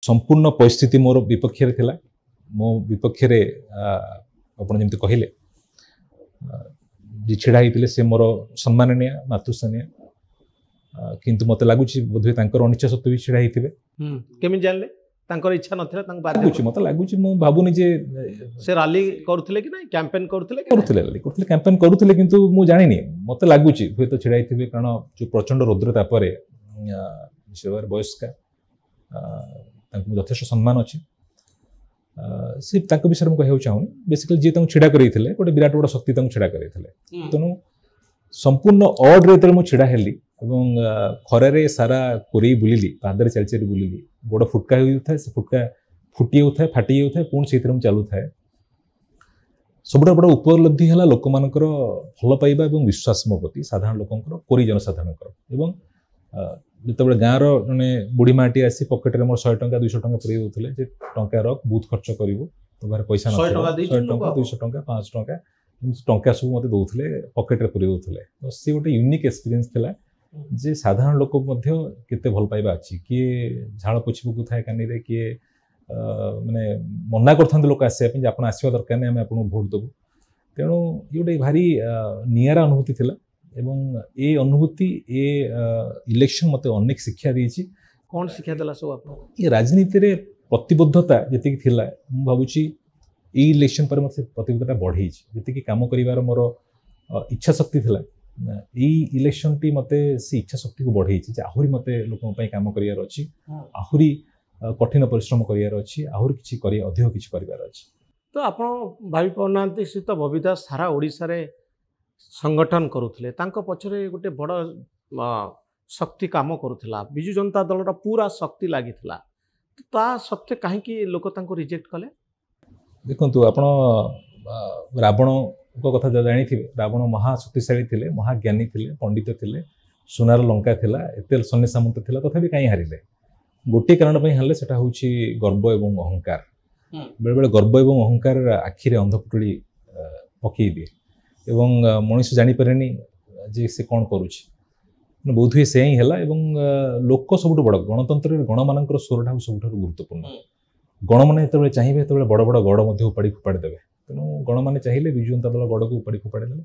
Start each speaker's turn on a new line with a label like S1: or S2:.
S1: संपूर्ण परिस्थिति मोर विपक्ष थिला मो विपक्ष आपण जमती कहले जी छिड़ा होते से मोर सम्माननीय मातृस्थानीय किंतु मत लगुच बोधे अनिच्छा सत्वे भी छिड़ा होते
S2: केमी जानले तांकर इच्छा नथिला तांक बाध्य
S1: लगुच मत लगुच मु भाबुनी जे
S2: से रैली करथले कि नहीं कैंपेन करथले
S1: कैंपेन करुले किंतु मु जानिनी मत लगुच हुए तो छिड़ा होते कारण जो प्रचंड रौद्र तापर वयस्का यथेष सम्मान अच्छी सी विषय में कहूँ चाहूनी बेसिकली जी छिड़ा कर गोटे विराट बड़ शक्ति छिड़ा कर तेणु संपूर्ण अड्रे जो छिड़ा हेली खरे सारा कोरे बुलिली पादरे चल चल बुलिली गोड़ फुटका होता से फुटका फुटी होता है फाटी होता है पुणी से चलू थाए सबुठ बड़ उपलब्धि है लोक मान भल पाइबा और विश्वास मो प्रति साधारण लोक कोरी जनसाधारण जिते गाँव रे बुढ़ी माटी आसी पकेट्रे मोर 100 टंका 200 टंका पुरे होते जे टंका रख बहुत खर्च करू तो बाहर पैसा
S2: 100
S1: टंका 200 टंका 5 टंका टंका सब मत दौले पकेट्रे पुरे होते तो सी गोटे यूनिक एक्सपीरियंस थिला जे साधारण लोक केते भल पाइबा अच्छी किए झाड़ पोछी पकू थाए कानी रे किए माने मना करथांत लोक आसे आप आसवा दरकार नहीं आम आपको भोट देबू तेणु ये गोटे भारी नियारा अनुभूति थिला एवं ए अनुभूति ए इलेक्शन मते अनेक शिक्षा दी
S2: कौन शिक्षा देला सब आप
S1: ये राजनीति रे प्रतिबद्धता जी थिला मु भाबुची ए इलेक्शन पर मते प्रतिबद्धता बढ़ी जी काम करिवार मोर इच्छा शक्ति थिला ए इलेक्शन टी मते से इच्छा शक्ति को बढ़ी आहुरी मते लोकों पई काम करियार अछि आहुरी कठिन परिश्रम करियार अछि आहुरी किछि करी अधिक किछि करिवार अछि
S2: तो आपण भाबी पनांती सीत बबिता सारा ओडिसा रे संगठन करुले पछरे गोटे बड़ शक्ति काम करुला बिजु जनता दल पूरा शक्ति लगी ता सत्वे कहीं लोक रिजेक्ट कले
S1: देखु आप रावण को कथा जानी रावण महाशक्तिशाली थे महाज्ञानी थे पंडित थे सुनार लंका थिला एते सन्नी सामंत थिला तथापि कहीं हारिले गोटे कारण हारे से गर्व एवं अहंकार बेले बेले गर्व एवं अहंकार आखिरे अंधपुटुड़ी पकई दिए एवं मनीष जापर जे से कौन करुच्ची बोध हुए से ही है लोक सब बड़ गणतंत्र गण मान स्वरटा सब गुरुत्वपूर्ण गण मैंने चाहिए बड़ बड़ गड़ उपाड़ी फोपाड़ी देवे तेणु गण मैंने चाहिए विजु जनता दल गड़ को उपाड़ी फोपाड़ी देवे।